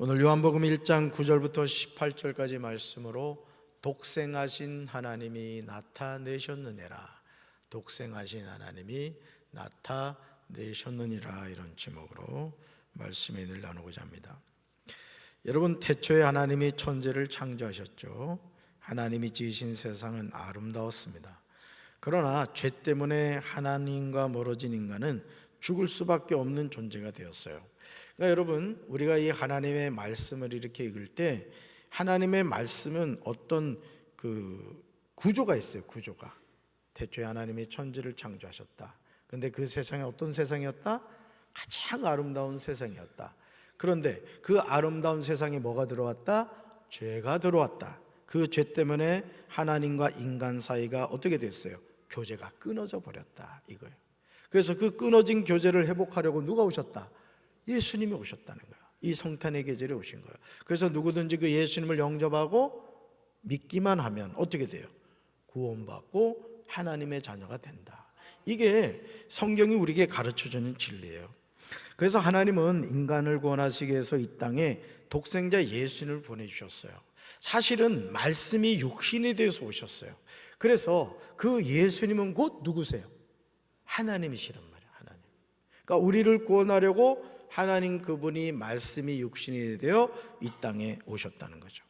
오늘 요한복음 1장 9절부터 18절까지 말씀으로 독생하신 하나님이 나타내셨느니라, 독생하신 하나님이 나타내셨느니라, 이런 제목으로 말씀을 나누고자 합니다. 여러분, 태초에 하나님이 천지를 창조하셨죠. 하나님이 지으신 세상은 아름다웠습니다. 그러나 죄 때문에 하나님과 멀어진 인간은 죽을 수밖에 없는 존재가 되었어요. 그러니까 여러분, 우리가 이 하나님의 말씀을 이렇게 읽을 때 하나님의 말씀은 어떤 구조가 있어요. 구조가. 태초에 하나님이 천지를 창조하셨다. 그런데 그 세상이 어떤 세상이었다? 가장 아름다운 세상이었다. 그런데 그 아름다운 세상에 뭐가 들어왔다? 죄가 들어왔다. 그 죄 때문에 하나님과 인간 사이가 어떻게 됐어요? 교제가 끊어져 버렸다, 이거예요. 그래서 그 끊어진 교제를 회복하려고 누가 오셨다? 예수님이 오셨다는 거예요. 이 성탄의 계절에 오신 거예요. 그래서 누구든지 그 예수님을 영접하고 믿기만 하면 어떻게 돼요? 구원받고 하나님의 자녀가 된다. 이게 성경이 우리에게 가르쳐주는 진리예요. 그래서 하나님은 인간을 구원하시기 위해서 이 땅에 독생자 예수님을 보내주셨어요. 사실은 말씀이 육신이 되어서 오셨어요. 그래서 그 예수님은 곧 누구세요? 하나님이시란 말이에요. 하나님. 그러니까 우리를 구원하려고 하나님 그분이 말씀이 육신이 되어 이 땅에 오셨다는 거죠.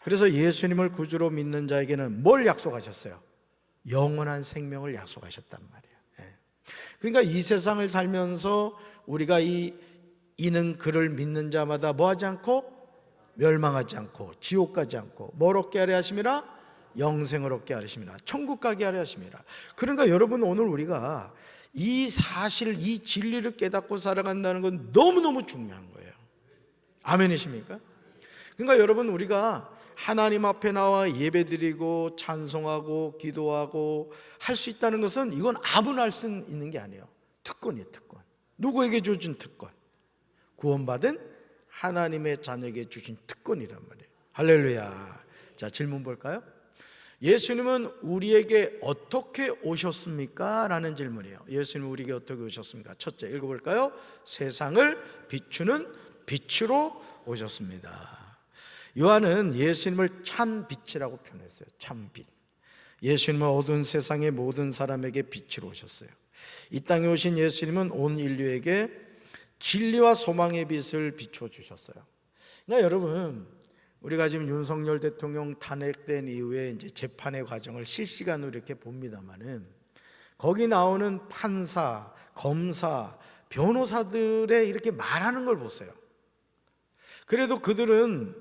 그래서 예수님을 구주로 믿는 자에게는 뭘 약속하셨어요? 영원한 생명을 약속하셨단 말이에요. 그러니까 이 세상을 살면서 우리가 이는 그를 믿는 자마다 뭐하지 않고 멸망하지 않고 지옥 가지 않고 뭘 얻게 하려 하심이라? 영생을 얻게 하심이라, 천국 가게 하려 하심이라. 그러니까 여러분, 오늘 우리가 이 사실, 이 진리를 깨닫고 살아간다는 건 너무너무 중요한 거예요. 아멘이십니까? 그러니까 여러분, 우리가 하나님 앞에 나와 예배드리고 찬송하고 기도하고 할 수 있다는 것은 이건 아무나 할 수 있는 게 아니에요. 특권이에요, 특권. 누구에게 주신 특권? 구원받은 하나님의 자녀에게 주신 특권이란 말이에요. 할렐루야. 자, 질문 볼까요? 예수님은 우리에게 어떻게 오셨습니까? 라는 질문이에요. 예수님은 우리에게 어떻게 오셨습니까? 첫째, 읽어볼까요? 세상을 비추는 빛으로 오셨습니다. 요한은 예수님을 참 빛이라고 표현했어요. 참 빛. 예수님은 어두운 세상의 모든 사람에게 빛으로 오셨어요. 이 땅에 오신 예수님은 온 인류에게 진리와 소망의 빛을 비춰 주셨어요. 그러니까 여러분, 우리가 지금 윤석열 대통령 탄핵된 이후에 이제 재판의 과정을 실시간으로 이렇게 봅니다만은 거기 나오는 판사, 검사, 변호사들의 이렇게 말하는 걸 보세요. 그래도 그들은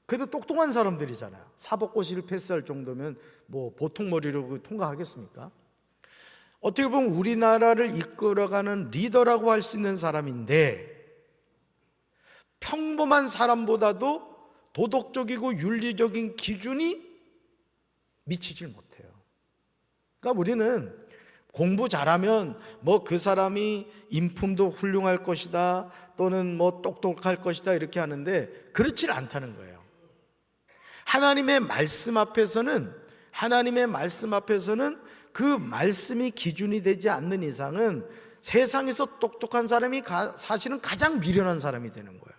그래도 똑똑한 사람들이잖아요. 사법고시를 패스할 정도면 뭐 보통 머리로 통과하겠습니까? 어떻게 보면 우리나라를 이끌어가는 리더라고 할 수 있는 사람인데 평범한 사람보다도 도덕적이고 윤리적인 기준이 미치질 못해요. 그러니까 우리는 공부 잘하면 뭐 그 사람이 인품도 훌륭할 것이다, 또는 뭐 똑똑할 것이다, 이렇게 하는데 그렇지 않다는 거예요. 하나님의 말씀 앞에서는 그 말씀이 기준이 되지 않는 이상은 세상에서 똑똑한 사람이 사실은 가장 미련한 사람이 되는 거예요.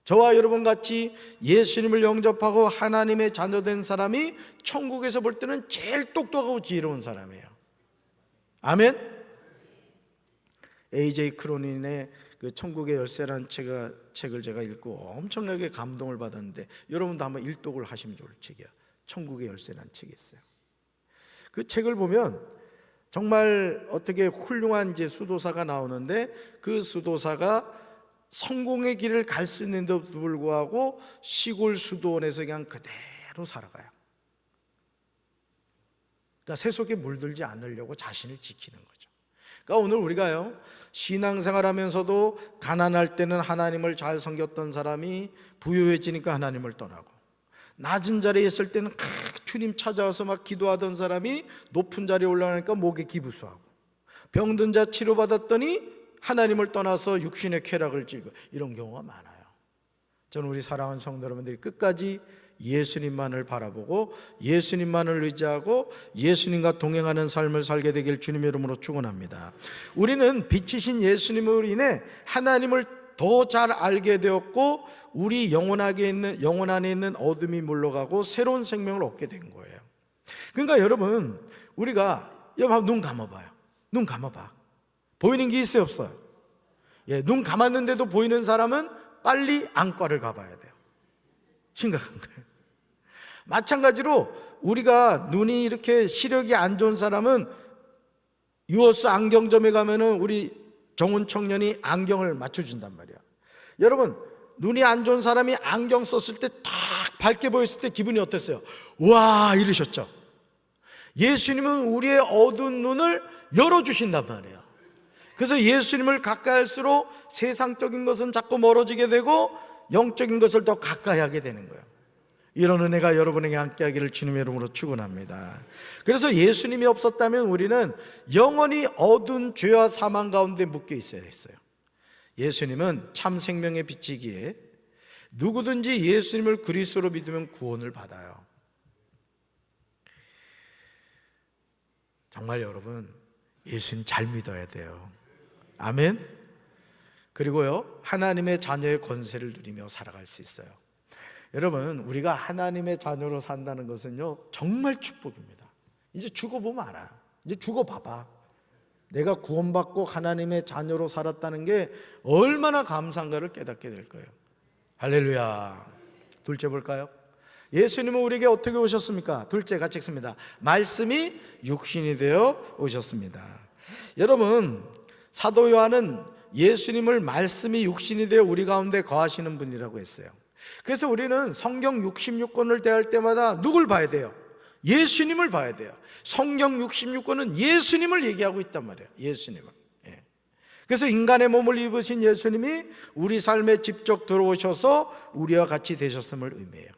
저와 여러분 같이 예수님을 영접하고 하나님의 자녀된 사람이 천국에서 볼 때는 제일 똑똑하고 지혜로운 사람이에요. 아멘. A.J. 크로닌의 그 천국의 열쇠라는 책을 제가 읽고 엄청나게 감동을 받았는데 여러분도 한번 일독을 하시면 좋을 책이에요. 천국의 열쇠라는 책이 있어요. 그 책을 보면 정말 어떻게 훌륭한 이제 수도사가 나오는데 그 수도사가 성공의 길을 갈 수 있는데도 불구하고 시골 수도원에서 그냥 그대로 살아가요. 그러니까 세속에 물들지 않으려고 자신을 지키는 거죠. 그러니까 오늘 우리가요, 신앙생활하면서도 가난할 때는 하나님을 잘 섬겼던 사람이 부유해지니까 하나님을 떠나고, 낮은 자리에 있을 때는 주님 찾아와서 막 기도하던 사람이 높은 자리에 올라가니까 목에 기부수하고, 병든 자 치료받았더니 하나님을 떠나서 육신의 쾌락을 즐겨, 이런 경우가 많아요. 저는 우리 사랑하는 성도 여러분들이 끝까지 예수님만을 바라보고 예수님만을 의지하고 예수님과 동행하는 삶을 살게 되길 주님의 이름으로 축원합니다. 우리는 빛이신 예수님으로 인해 하나님을 더 잘 알게 되었고 우리 영혼 안에 있는 어둠이 물러가고 새로운 생명을 얻게 된 거예요. 그러니까 여러분, 우리가 여러분 눈 감아봐요. 눈 감아봐. 보이는 게 있어요, 없어요? 예, 눈 감았는데도 보이는 사람은 빨리 안과를 가봐야 돼요. 심각한 거예요. 마찬가지로 우리가 눈이 이렇게 시력이 안 좋은 사람은 유어스 안경점에 가면은 우리 정훈 청년이 안경을 맞춰준단 말이야. 여러분, 눈이 안 좋은 사람이 안경 썼을 때 딱 밝게 보였을 때 기분이 어땠어요? 와, 이러셨죠? 예수님은 우리의 어두운 눈을 열어주신단 말이에요. 그래서 예수님을 가까이 할수록 세상적인 것은 자꾸 멀어지게 되고 영적인 것을 더 가까이 하게 되는 거예요. 이런 은혜가 여러분에게 함께하기를 주님의 이름으로 축원합니다. 그래서 예수님이 없었다면 우리는 영원히 어두운 죄와 사망 가운데 묶여 있어야 했어요. 예수님은 참 생명의 빛이기에 누구든지 예수님을 그리스도로 믿으면 구원을 받아요. 정말 여러분, 예수님 잘 믿어야 돼요. 아멘. 그리고요, 하나님의 자녀의 권세를 누리며 살아갈 수 있어요. 여러분, 우리가 하나님의 자녀로 산다는 것은요, 정말 축복입니다. 이제 죽어보면 알아. 이제 죽어봐봐. 내가 구원받고 하나님의 자녀로 살았다는 게 얼마나 감사한가를 깨닫게 될 거예요. 할렐루야. 둘째 볼까요? 예수님은 우리에게 어떻게 오셨습니까? 둘째 같이 읽습니다. 말씀이 육신이 되어 오셨습니다. 여러분, 사도 요한은 예수님을 말씀이 육신이 되어 우리 가운데 거하시는 분이라고 했어요. 그래서 우리는 성경 66권을 대할 때마다 누굴 봐야 돼요? 예수님을 봐야 돼요. 성경 66권은 예수님을 얘기하고 있단 말이에요. 예수님을. 예. 그래서 인간의 몸을 입으신 예수님이 우리 삶에 직접 들어오셔서 우리와 같이 되셨음을 의미해요.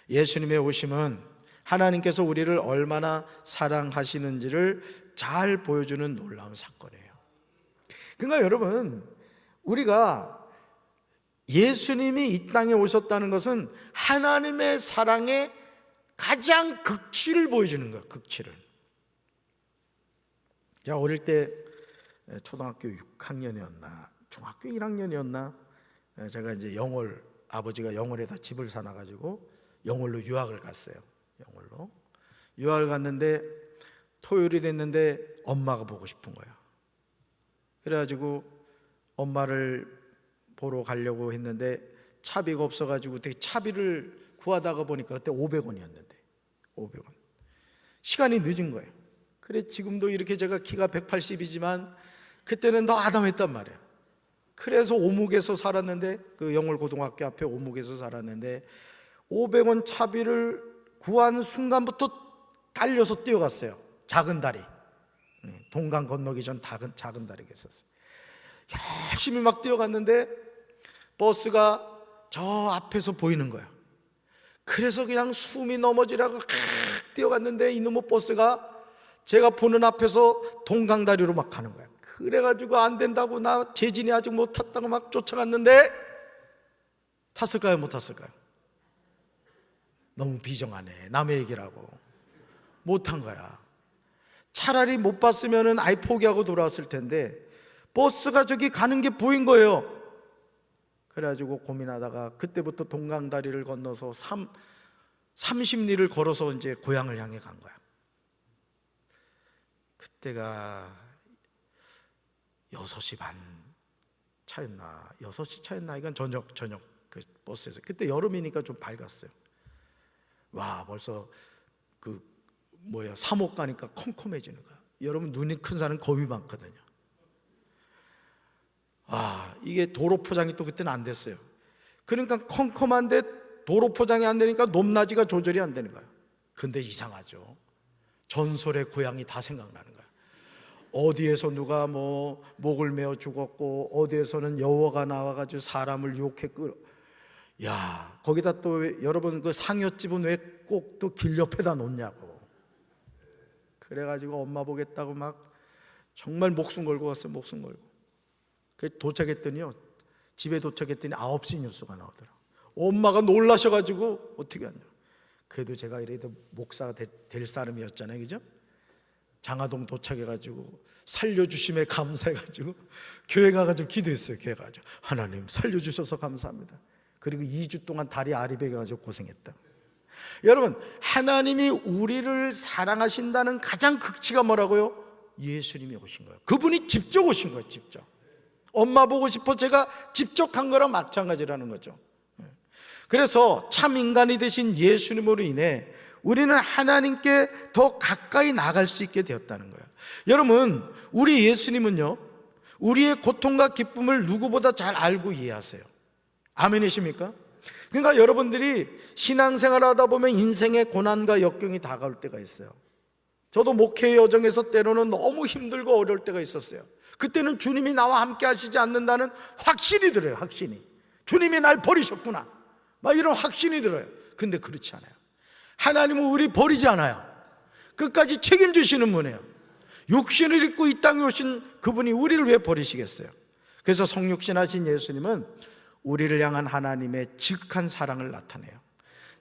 예수님의 오심은 하나님께서 우리를 얼마나 사랑하시는지를 잘 보여주는 놀라운 사건이에요. 그러니까 여러분, 우리가 예수님이 이 땅에 오셨다는 것은 하나님의 사랑의 가장 극치를 보여주는 거예요. 극치를. 제가 어릴 때 초등학교 6학년이었나 중학교 1학년이었나 제가 이제 영월, 아버지가 영월에다 집을 사놔가지고 영월로 유학을 갔어요. 영월로 유학을 갔는데 토요일이 됐는데 엄마가 보고 싶은 거예요. 그래가지고 엄마를 보러 가려고 했는데 차비가 없어가지고 되게 차비를 구하다가 보니까 그때 500원이었는데 500원. 시간이 늦은 거예요. 그래 지금도 이렇게 제가 키가 180이지만 그때는 더 아담했단 말이에요. 그래서 오목에서 살았는데 그 영월고등학교 앞에 오목에서 살았는데 500원 차비를 구한 순간부터 달려서 뛰어갔어요. 작은 다리, 동강 건너기 전 작은 다리가 있었어요. 열심히 막 뛰어갔는데 버스가 저 앞에서 보이는 거야. 그래서 그냥 숨이 넘어지라고 뛰어갔는데 이놈의 버스가 제가 보는 앞에서 동강다리로 막 가는 거야. 그래가지고 안 된다고 나 재진이 아직 못 탔다고 막 쫓아갔는데 탔을까요? 못 탔을까요? 너무 비정하네. 남의 얘기라고 못한 거야. 차라리 못 봤으면 아예 포기하고 돌아왔을 텐데 버스가 저기 가는 게 보인 거예요. 그래가지고 고민하다가 그때부터 동강다리를 건너서 30리를 걸어서 이제 고향을 향해 간 거야. 그때가 6시 반 차였나 6시 차였나 이건 저녁 그 버스에서 그때 여름이니까 좀 밝았어요. 와 벌써 사목 가니까 컴컴해지는 거야. 여러분 눈이 큰 사람은 겁이 많거든요. 이게 도로 포장이 또 그때는 안 됐어요. 그러니까 컴컴한데 도로 포장이 안 되니까 높낮이가 조절이 안 되는 거야. 근데 이상하죠. 전설의 고향이 다 생각나는 거야. 어디에서 누가 목을 메어 죽었고 어디에서는 여호와가 나와가지고 사람을 유혹해 끌어. 거기다 또 여러분 그 상여집은 왜 꼭 또 길 옆에다 놓냐고. 그래가지고 엄마 보겠다고 막 정말 목숨 걸고 갔어요. 목숨 걸고. 도착했더니요, 집에 도착했더니 9시 뉴스가 나오더라. 엄마가 놀라셔가지고 어떻게 하냐. 그래도 제가 이래도 목사가 될 사람이었잖아요, 그죠? 장화동 도착해가지고 살려주심에 감사해가지고 교회 가가지고 기도했어요. 교회 가가지고 하나님 살려주셔서 감사합니다. 그리고 2주 동안 다리 아리백해가지고 고생했다. 여러분, 하나님이 우리를 사랑하신다는 가장 극치가 뭐라고요? 예수님이 오신 거예요. 그분이 직접 오신 거예요. 직접. 엄마 보고 싶어 제가 직접 간 거랑 마찬가지라는 거죠. 그래서 참 인간이 되신 예수님으로 인해 우리는 하나님께 더 가까이 나갈 수 있게 되었다는 거예요. 여러분, 우리 예수님은요, 우리의 고통과 기쁨을 누구보다 잘 알고 이해하세요. 아멘이십니까? 그러니까 여러분들이 신앙생활 하다 보면 인생의 고난과 역경이 다가올 때가 있어요. 저도 목회 여정에서 때로는 너무 힘들고 어려울 때가 있었어요. 그때는 주님이 나와 함께 하시지 않는다는 확신이 들어요. 확신이. 주님이 날 버리셨구나, 막 이런 확신이 들어요. 근데 그렇지 않아요. 하나님은 우리 버리지 않아요. 끝까지 책임지시는 분이에요. 육신을 입고 이 땅에 오신 그분이 우리를 왜 버리시겠어요? 그래서 성육신하신 예수님은 우리를 향한 하나님의 지극한 사랑을 나타내요.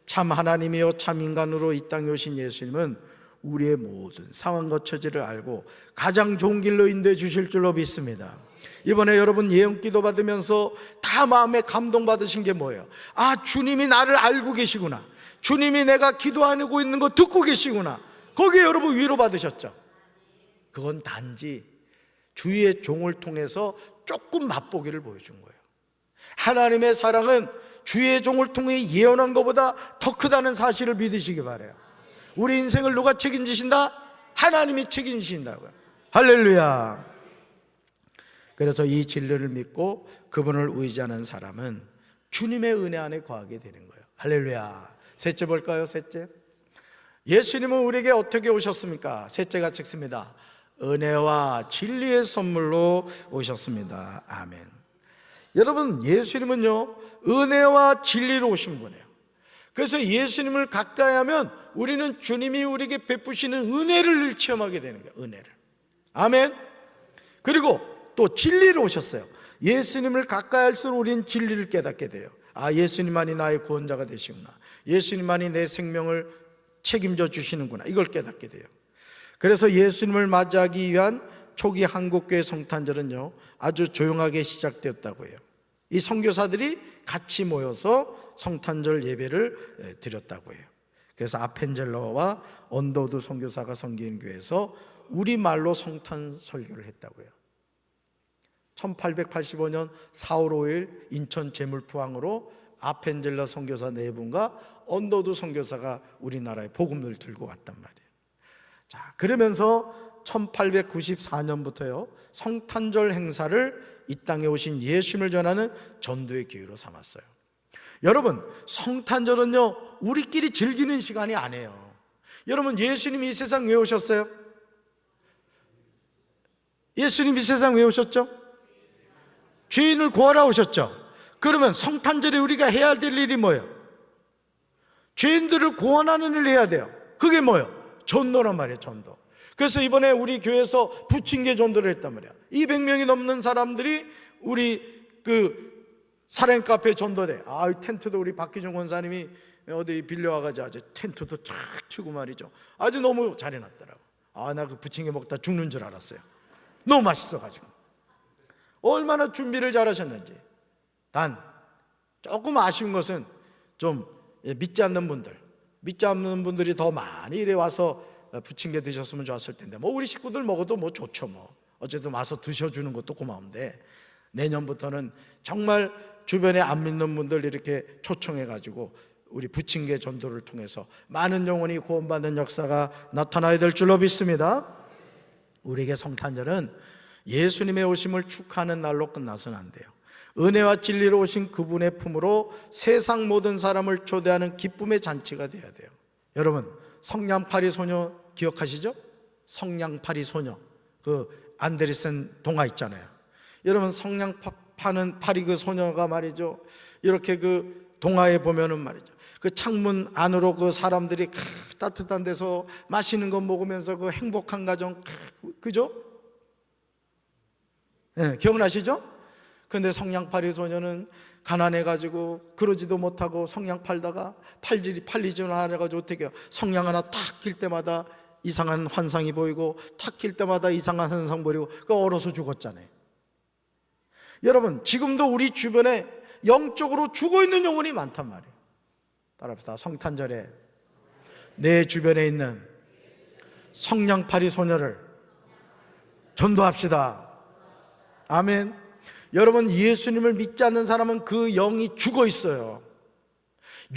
참 하나님이요 참 인간으로 이 땅에 오신 예수님은 우리의 모든 상황과 처지를 알고 가장 좋은 길로 인도해 주실 줄로 믿습니다. 이번에 여러분 예언기도 받으면서 다 마음에 감동받으신 게 뭐예요? 아, 주님이 나를 알고 계시구나, 주님이 내가 기도하고 있는 거 듣고 계시구나. 거기에 여러분 위로받으셨죠? 그건 단지 주의 종을 통해서 조금 맛보기를 보여준 거예요. 하나님의 사랑은 주의 종을 통해 예언한 것보다 더 크다는 사실을 믿으시기 바라요. 우리 인생을 누가 책임지신다? 하나님이 책임지신다고요. 할렐루야. 그래서 이 진리를 믿고 그분을 의지하는 사람은 주님의 은혜 안에 거하게 되는 거예요. 할렐루야. 셋째 볼까요? 셋째, 예수님은 우리에게 어떻게 오셨습니까? 셋째가 책습니다. 은혜와 진리의 선물로 오셨습니다. 아멘. 여러분, 예수님은요 은혜와 진리로 오신 분이에요. 그래서 예수님을 가까이 하면 우리는 주님이 우리에게 베푸시는 은혜를 체험하게 되는 거예요. 은혜를. 아멘. 그리고 또 진리로 오셨어요. 예수님을 가까이 할수록 우리는 진리를 깨닫게 돼요. 아, 예수님만이 나의 구원자가 되시구나, 예수님만이 내 생명을 책임져 주시는구나, 이걸 깨닫게 돼요. 그래서 예수님을 맞이하기 위한 초기 한국교회 성탄절은요 아주 조용하게 시작되었다고 해요. 이 선교사들이 같이 모여서 성탄절 예배를 드렸다고 해요. 그래서 아펜젤러와 언더우드 선교사가 섬기는 교회에서 우리말로 성탄 설교를 했다고 해요. 1885년 4월 5일 인천 제물포항으로 아펜젤러 선교사 4분과 언더우드 선교사가 우리나라에 복음을 들고 왔단 말이에요. 자, 그러면서 1894년부터요 성탄절 행사를 이 땅에 오신 예수님을 전하는 전도의 기회로 삼았어요. 여러분, 성탄절은요 우리끼리 즐기는 시간이 아니에요. 여러분, 예수님이 이 세상 왜 오셨어요? 예수님이 이 세상 왜 오셨죠? 죄인을 구하러 오셨죠. 그러면 성탄절에 우리가 해야 될 일이 뭐예요? 죄인들을 구원하는 일을 해야 돼요. 그게 뭐예요? 전도란 말이에요. 전도. 그래서 이번에 우리 교회에서 부침개 전도를 했단 말이야. 200명이 넘는 사람들이 우리 그 사랑 카페 전도대. 아, 텐트도 우리 박기종 권사님이 어디 빌려와가지고 아주 텐트도 쫙 치고 말이죠. 아주 너무 잘 해놨더라고. 아, 나 그 부침개 먹다 죽는 줄 알았어요. 너무 맛있어가지고. 얼마나 준비를 잘하셨는지. 단 조금 아쉬운 것은 좀 믿지 않는 분들이 더 많이 이래 와서 부침개 드셨으면 좋았을 텐데, 뭐 우리 식구들 먹어도 뭐 좋죠. 뭐 어쨌든 와서 드셔주는 것도 고마운데, 내년부터는 정말 주변에 안 믿는 분들 이렇게 초청해가지고 우리 부침개 전도를 통해서 많은 영혼이 구원받는 역사가 나타나야 될 줄로 믿습니다. 우리에게 성탄절은 예수님의 오심을 축하하는 날로 끝나서는 안 돼요. 은혜와 진리로 오신 그분의 품으로 세상 모든 사람을 초대하는 기쁨의 잔치가 되어야 돼요. 여러분, 성냥팔이 소녀 기억하시죠? 성냥팔이 소녀, 그 안데르센 동화 있잖아요. 여러분, 성냥파는 파리 그 소녀가 말이죠, 이렇게 그 동화에 보면은 말이죠, 그 창문 안으로 그 사람들이 따뜻한 데서 맛있는 거 먹으면서 그 행복한 가정, 그죠? 네, 기억나시죠? 근데 성냥팔이 소녀는 가난해가지고 그러지도 못하고 성냥 팔다가 팔리지는 않아가지고 어떻게 해요? 성냥 하나 탁 낄 때마다 이상한 환상이 보이고 탁 낄 때마다 이상한 환상 보이고 그 얼어서 죽었잖아요. 여러분, 지금도 우리 주변에 영적으로 죽어있는 영혼이 많단 말이에요. 따라합시다. 성탄절에 내 주변에 있는 성냥팔이 소녀를 전도합시다. 아멘. 여러분, 예수님을 믿지 않는 사람은 그 영이 죽어 있어요.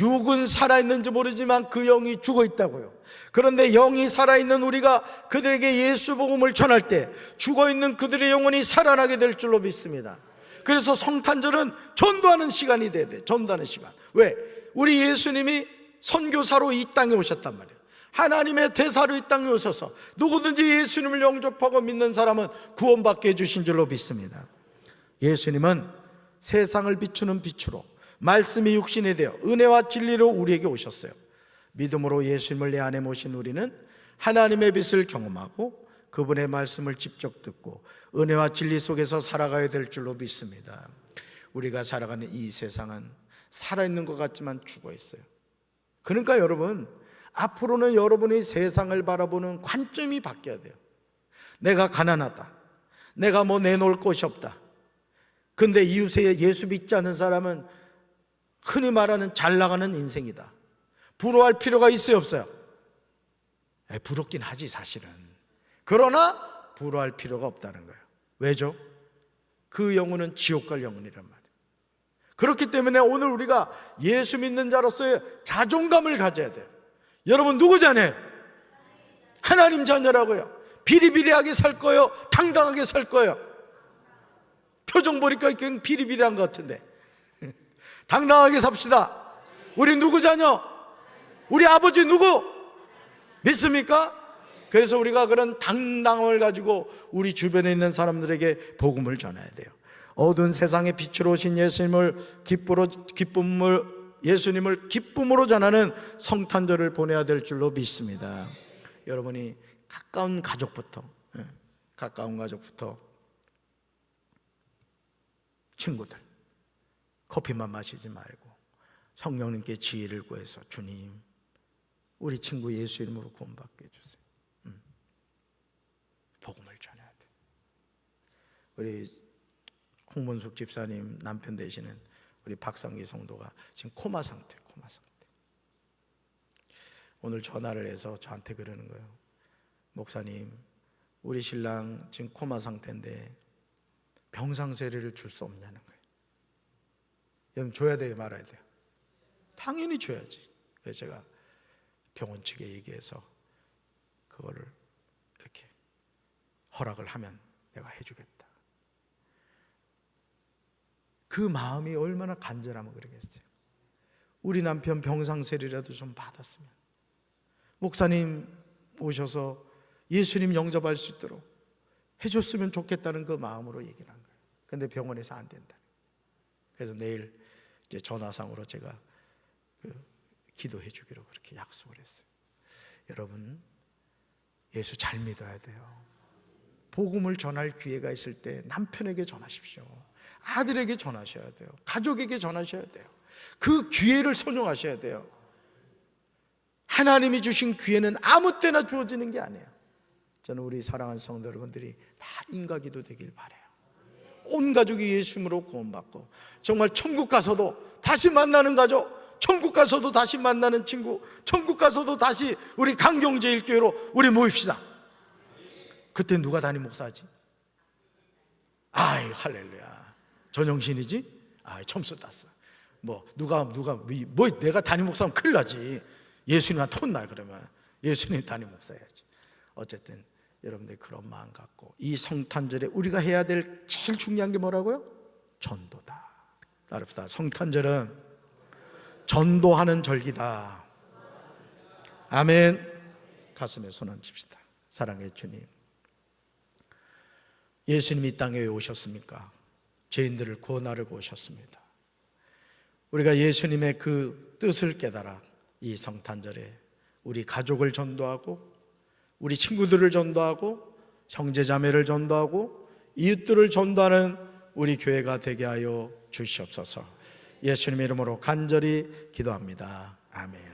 육은 살아있는지 모르지만 그 영이 죽어 있다고요. 그런데 영이 살아있는 우리가 그들에게 예수 복음을 전할 때 죽어있는 그들의 영혼이 살아나게 될 줄로 믿습니다. 그래서 성탄절은 전도하는 시간이 돼야 돼. 전도하는 시간. 왜? 우리 예수님이 선교사로 이 땅에 오셨단 말이에요. 하나님의 대사로 이 땅에 오셔서 누구든지 예수님을 영접하고 믿는 사람은 구원받게 해주신 줄로 믿습니다. 예수님은 세상을 비추는 빛으로 말씀이 육신이 되어 은혜와 진리로 우리에게 오셨어요. 믿음으로 예수님을 내 안에 모신 우리는 하나님의 빛을 경험하고 그분의 말씀을 직접 듣고 은혜와 진리 속에서 살아가야 될 줄로 믿습니다. 우리가 살아가는 이 세상은 살아있는 것 같지만 죽어 있어요. 그러니까 여러분, 앞으로는 여러분이 세상을 바라보는 관점이 바뀌어야 돼요. 내가 가난하다, 내가 뭐 내놓을 것이 없다. 근데 이웃에 예수 믿지 않는 사람은 흔히 말하는 잘 나가는 인생이다. 부러워할 필요가 있어요, 없어요? 부럽긴 하지 사실은. 그러나 부러워할 필요가 없다는 거예요. 왜죠? 그 영혼은 지옥 갈 영혼이란 말이에요. 그렇기 때문에 오늘 우리가 예수 믿는 자로서의 자존감을 가져야 돼요. 여러분, 누구 자녀예요? 하나님 자녀라고요. 비리비리하게 살 거예요? 당당하게 살 거예요? 표정 보니까 그냥 비리비리한 것 같은데 당당하게 삽시다. 우리 누구 자녀? 우리 아버지 누구? 믿습니까? 그래서 우리가 그런 당당함을 가지고 우리 주변에 있는 사람들에게 복음을 전해야 돼요. 어두운 세상에 빛으로 오신 예수님을 기쁨으로 전하는 성탄절을 보내야 될 줄로 믿습니다. 여러분이 가까운 가족부터 친구들, 커피만 마시지 말고 성령님께 지혜를 구해서 주님, 우리 친구 예수 이름으로 구원받게 해주세요. 복음을 전해야 돼. 우리 홍문숙 집사님 남편 되시는 우리 박상기 성도가 지금 코마 상태. 오늘 전화를 해서 저한테 그러는 거예요. 목사님, 우리 신랑 지금 코마 상태인데 병상세례를 줄 수 없냐는 거예요. 여러분, 줘야 돼요, 말아야 돼요? 당연히 줘야지. 그래서 제가 병원 측에 얘기해서 그거를 이렇게 허락을 하면 내가 해주겠다. 그 마음이 얼마나 간절하면 그러겠어요. 우리 남편 병상세례라도 좀 받았으면, 목사님 오셔서 예수님 영접할 수 있도록 해줬으면 좋겠다는 그 마음으로 얘기를 한 거예요. 근데 병원에서 안 된다. 그래서 내일 이제 전화상으로 제가 기도해 주기로 그렇게 약속을 했어요. 여러분, 예수 잘 믿어야 돼요. 복음을 전할 기회가 있을 때 남편에게 전하십시오. 아들에게 전하셔야 돼요. 가족에게 전하셔야 돼요. 그 기회를 선용하셔야 돼요. 하나님이 주신 기회는 아무 때나 주어지는 게 아니에요. 저는 우리 사랑하는 성도 여러분들이 다 인가기도 되길 바라요. 온 가족이 예수님으로 구원받고 정말 천국 가서도 다시 만나는 가족, 천국 가서도 다시 만나는 친구, 천국 가서도 다시 우리 강경제일교회로 우리 모입시다. 그때 누가 담임 목사지? 아이, 할렐루야. 전영신이지? 아이, 점수 땄어. 누가 내가 담임 목사면 큰일 나지. 예수님한테 혼나. 그러면 예수님 담임 목사야지. 어쨌든 여러분들 그런 마음 갖고 이 성탄절에 우리가 해야 될 제일 중요한 게 뭐라고요? 전도다. 따릅시다. 성탄절은 전도하는 절기다. 아멘. 가슴에 손 얹읍시다. 사랑의 주님, 예수님이 이 땅에 왜 오셨습니까? 죄인들을 구원하려고 오셨습니다. 우리가 예수님의 그 뜻을 깨달아 이 성탄절에 우리 가족을 전도하고 우리 친구들을 전도하고 형제자매를 전도하고 이웃들을 전도하는 우리 교회가 되게 하여 주시옵소서. 예수님의 이름으로 간절히 기도합니다. 아멘.